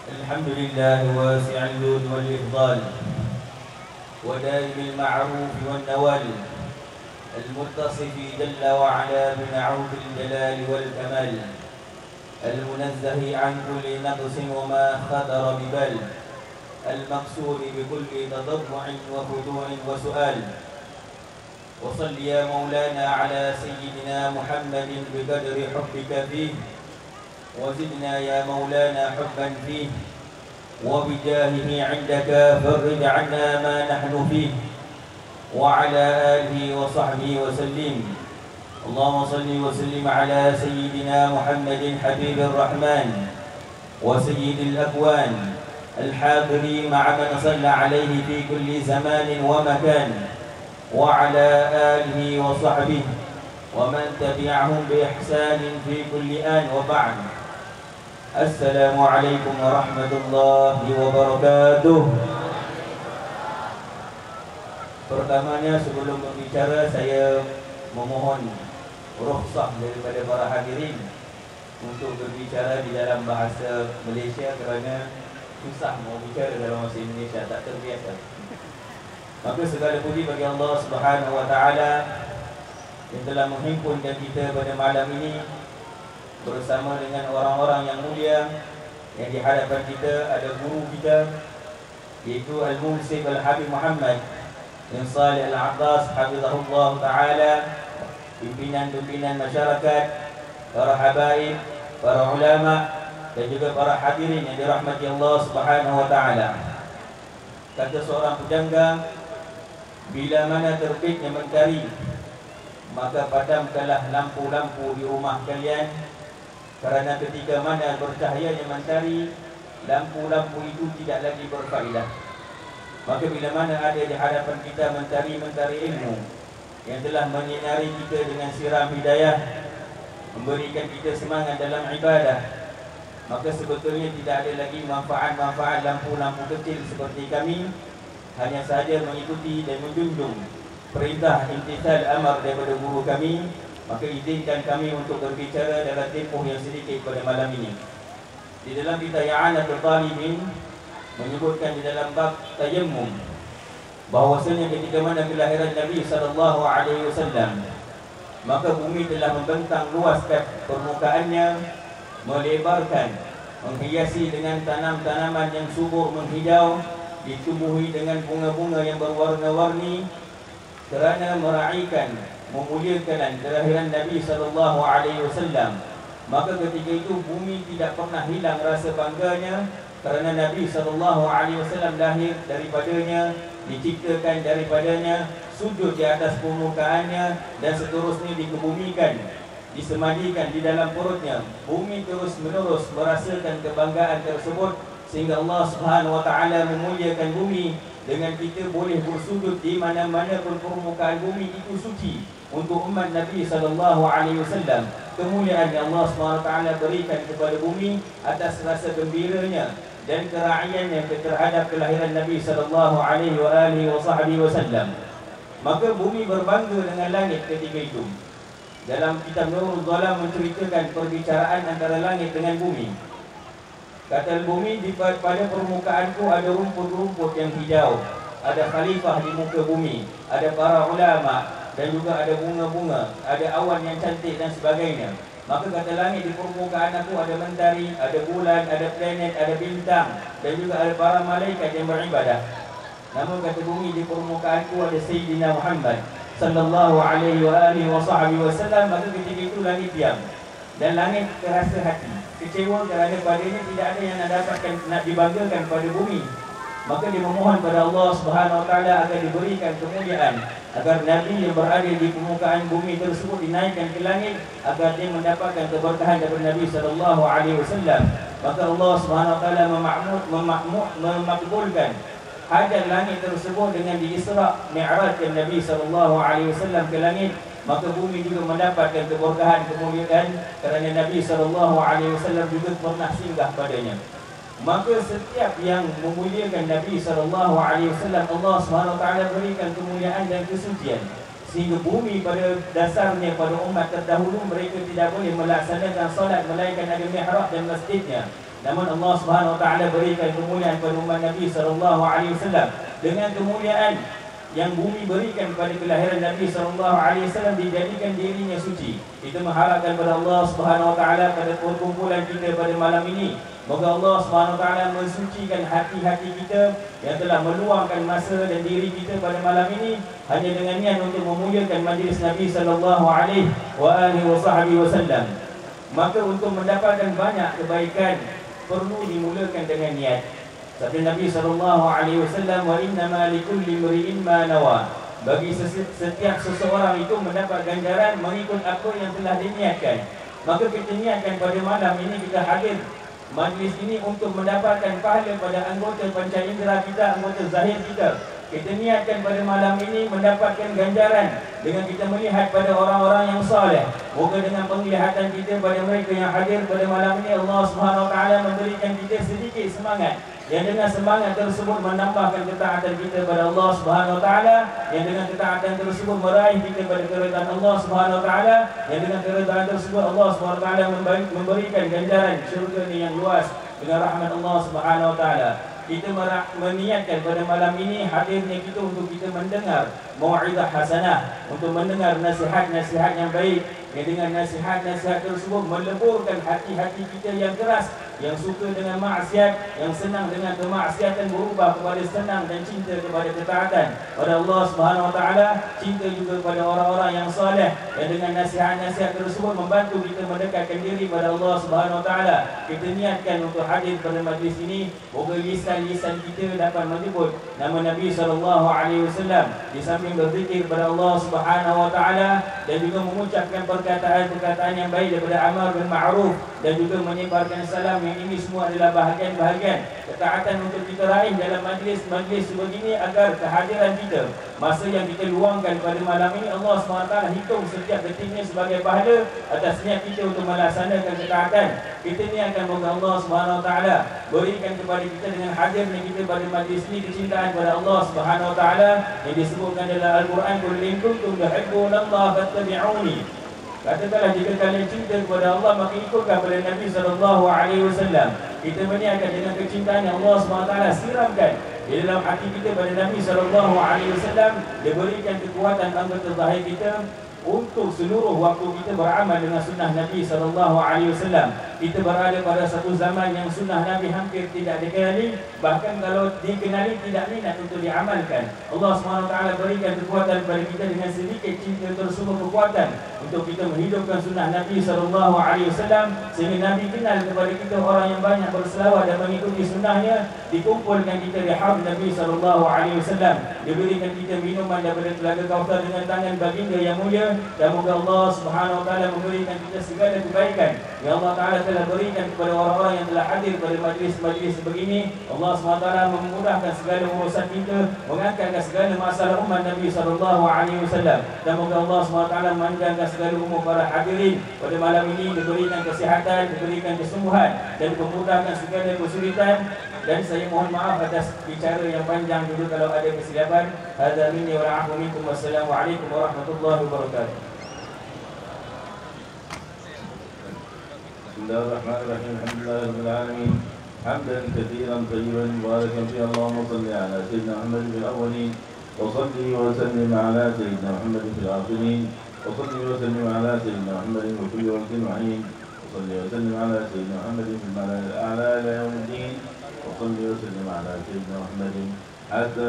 الحمد لله واسع الجود والإفضال ودائم المعروف والنوال المتصف جل وعلا بنعوت الجلال والكمال المنزه عن كل نقص وما خطر ببال المقصود بكل تضرع وخضوع وسؤال وصل يا مولانا على سيدنا محمد بقدر حبك فيه وزدنا يا مولانا حبا فيه وبجاهه عندك فرج عنا ما نحن فيه وعلى آله وصحبه وسلم. اللهم صل وسلم على سيدنا محمد حبيب الرحمن وسيد الأكوان الحاضر مع من صلى عليه في كل زمان ومكان وعلى آله وصحبه ومن تبعهم بإحسان في كل آن وبعد. Assalamualaikum warahmatullahi wabarakatuh. Pertamanya sebelum berbicara saya memohon rukhsah daripada para hadirin untuk berbicara di dalam bahasa Malaysia kerana susah mau bicara dalam bahasa Indonesia, tak terbiasa. Maka segala puji bagi Allah Subhanahu wa taala yang telah menghimpunkan kita pada malam ini bersama dengan orang-orang yang mulia yang di hadapan kita ada guru kita iaitu Al-Munsif Al-Habib Muhammad bin Salih Al-Abbas hafizahullah ta'ala, pimpinan-pimpinan masyarakat, para habaib, para ulama dan juga para hadirin yang dirahmati Allah Subhanahu wa ta'ala. Kata seorang pujangga, bila mana terbitnya mentari maka padamkanlah lampu-lampu di rumah kalian, kerana ketika mana bercahayanya mentari, lampu-lampu itu tidak lagi berfaedah. Maka bila mana ada di hadapan kita mentari-mentari ilmu yang telah menyinari kita dengan siram hidayah, memberikan kita semangat dalam ibadah, maka sebetulnya tidak ada lagi manfaat-manfaat lampu-lampu kecil seperti kami hanya sahaja mengikuti dan menjunjung perintah imtithal amar daripada guru kami. Maka izinkan kami untuk berbicara dalam tempoh yang sedikit pada malam ini. Di dalam kitab I'anatul Talibin menyebutkan di dalam bab tayammum bahawasanya ketika mana kelahiran Nabi SAW, maka bumi telah membentang luaskan permukaannya, melebarkan, menghiasi dengan tanam-tanaman yang subur menghijau, ditumbuhi dengan bunga-bunga yang berwarna-warni, kerana meraihkan, memuliakan kelahiran Nabi SAW. Maka ketika itu bumi tidak pernah hilang rasa bangganya kerana Nabi SAW lahir daripadanya, diciptakan daripadanya, sujud di atas permukaannya dan seterusnya dikebumikan, disemadikan di dalam perutnya. Bumi terus menerus merasakan kebanggaan tersebut sehingga Allah Subhanahu wa taala memuliakan bumi dengan kita boleh bersujud di mana-mana pun permukaan bumi itu suci untuk umat Nabi SAW. Kemuliaan yang Allah SWT berikan kepada bumi atas rasa gembiranya dan kera'iannya terhadap kelahiran Nabi SAW. Maka bumi berbangga dengan langit ketika itu. Dalam kitab Nurul Zalam menceritakan perbicaraan antara langit dengan bumi. Kata bumi, pada permukaanku ada rumput-rumput yang hijau, ada khalifah di muka bumi, ada para ulama dan juga ada bunga-bunga, ada awan yang cantik dan sebagainya. Maka kata langit, di permukaan aku ada mentari, ada bulan, ada planet, ada bintang dan juga ada para malaikat yang beribadah. Namun kata bumi, di permukaanku ada Sayyidina Muhammad sallallahu alaihi wasallam. Maka ketika itu langit diam dan langit terasa hati kecewa kerana padanya tidak ada yang nak dibanggakan pada bumi. Maka dia memohon pada Allah Subhanahu wa taala agar diberikan kemuliaan, agar Nabi yang berada di permukaan bumi tersebut dinaikkan ke langit agar dia mendapatkan keberkahan daripada Nabi sallallahu alaihi wasallam. Maka Allah Subhanahu wa taala memakbulkan hajat langit tersebut dengan di-Isra' Mi'rajkan Nabi sallallahu alaihi wasallam ke langit. Maka bumi juga mendapatkan keberkahan, kemuliaan kerana Nabi SAW juga pernah singgah padanya. Maka setiap yang memuliakan Nabi SAW, Allah SWT berikan kemuliaan dan kesucian. Sehingga bumi pada dasarnya, pada umat terdahulu, mereka tidak boleh melaksanakan solat melainkan ada mihrab dan masjidnya. Namun Allah Subhanahu wa taala berikan kemuliaan kepada umat Nabi sallallahu alaihi wasallam dengan kemuliaan yang bumi berikan kepada kelahiran Nabi sallallahu alaihi wasallam, dijadikan dirinya suci. Kita mengharapkan kepada Allah Subhanahu wa taala pada perkumpulan kita pada malam ini, moga Allah Subhanahu wa taala mensucikan hati-hati kita yang telah meluangkan masa dan diri kita pada malam ini hanya dengan niat untuk memuliakan majlis Nabi sallallahu alaihi wasallam. Maka untuk mendapatkan banyak kebaikan perlu dimulakan dengan niat. Sabda Nabi sallallahu alaihi wasallam, wa innama likulli imri'in ma nawa. Bagi setiap seseorang itu mendapat ganjaran mengikut apa yang telah diniatkan. Maka kita niatkan pada malam ini kita hadir majlis ini untuk mendapatkan pahala pada anggota panca indera kita, anggota zahir kita. Kita niatkan pada malam ini mendapatkan ganjaran dengan kita melihat pada orang-orang yang saleh. Moga dengan penglihatan kita pada mereka yang hadir pada malam ini, Allah Subhanahu wa taala memberikan kita sedikit semangat, yang dengan semangat tersebut menambahkan ketaatan kita pada Allah Subhanahu wa taala, yang dengan ketaatan tersebut meraih kita pada keridaan Allah Subhanahu wa taala, yang dengan keridaan tersebut Allah Subhanahu wa taala memberikan ganjaran syurga yang luas dengan rahmat Allah Subhanahu wa taala. Kita meniatkan pada malam ini hadirnya kita untuk kita mendengar mau'izah hasanah, untuk mendengar nasihat-nasihat yang baik, yang dengan nasihat-nasihat tersebut meleburkan hati-hati kita yang keras, yang suka dengan maksiat, yang senang dengan kemaksiatan, berubah kepada senang dan cinta kepada ketaatan pada Allah Subhanahu wa taala, cinta juga kepada orang-orang yang saleh, yang dengan nasihat-nasihat tersebut membantu kita mendekatkan diri pada Allah Subhanahu wa taala. Kita niatkan untuk hadir pada majlis ini, moga lisan kita dapat menyebut nama Nabi sallallahu alaihi wasallam, di samping berzikir kepada Allah Subhanahu wa taala dan juga mengucapkan perkataan-perkataan yang baik daripada amar bil ma'ruf dan juga menyebarkan salam, yang ini semua adalah bahagian-bahagian ketaatan untuk kita raih dalam majlis-majlis sebegini, agar kehadiran kita, masa yang kita luangkan pada malam ini, Allah SWT hitung setiap detiknya sebagai pahala atas niat kita untuk melaksanakan ketaatan. Kita ni akan moga Allah SWT berikan kepada kita dengan hadirnya kita pada majlis ini kecintaan kepada Allah SWT yang disebutkan dalam Al-Quran, qul in kuntum tuhibbunallaha fattabi'uni. Katakanlah, jika kalian cinta kepada Allah, maka ikutlah kepada Nabi SAW. Kita berniakan dengan kecintaan yang Allah SWT siramkan di dalam hati kita pada Nabi SAW. Dia berikan kekuatan anggota zahir kita untuk seluruh waktu kita beramal dengan sunnah Nabi SAW. Kita berada pada satu zaman yang sunnah Nabi hampir tidak dikenali, bahkan kalau dikenali tidak minat untuk diamalkan. Allah SWT berikan kekuatan kepada kita dengan sedikit cinta tersebut, kekuatan untuk kita menghidupkan sunnah Nabi SAW, sehingga Nabi kenal kepada kita orang yang banyak berselawat dan mengikuti sunnahnya. Dikumpulkan kita di haud Nabi SAW, diberikan kita minuman daripada telaga Kautsar dengan tangan baginda yang mulia. Dan moga Allah Subhanahu wa taala memberikan kita segala kebaikan yang Allah Taala telah berikan kepada orang-orang yang telah hadir pada majlis-majlis sebegini. Allah Subhanahu wa taala memudahkan segala urusan kita, mengangkatkan segala masalah umat Nabi sallallahu alaihi wasallam. Dan moga Allah Subhanahu wa taala memanjangkan segala umur para hadirin pada malam ini, diberikan kesihatan, diberikan kesembuhan dan memudahkan segala kesulitan. Dan saya mohon maaf atas bicara yang panjang dulu kalau ada kesilapan. Hadza minni wa la'afu minkum. Wassalamualaikum warahmatullahi wabarakatuh. Bismillahirrahmanirrahim. Alhamdulillahirabbil alamin. Hamdan katsiran tayyiban mubarakan fi. Allahumma shalli ala sayyidina Muhammad fil awwalin wa salli wa sallim ala sayyidina Muhammad fil akhirin wa salli wa sallim ala sayyidina Muhammad wa kulli waqtin wa hin wa salli wa sallim ala sayyidina Muhammad fil mala'il a'la ila yaumiddin. وصلي وسلم على سيدنا محمد حتى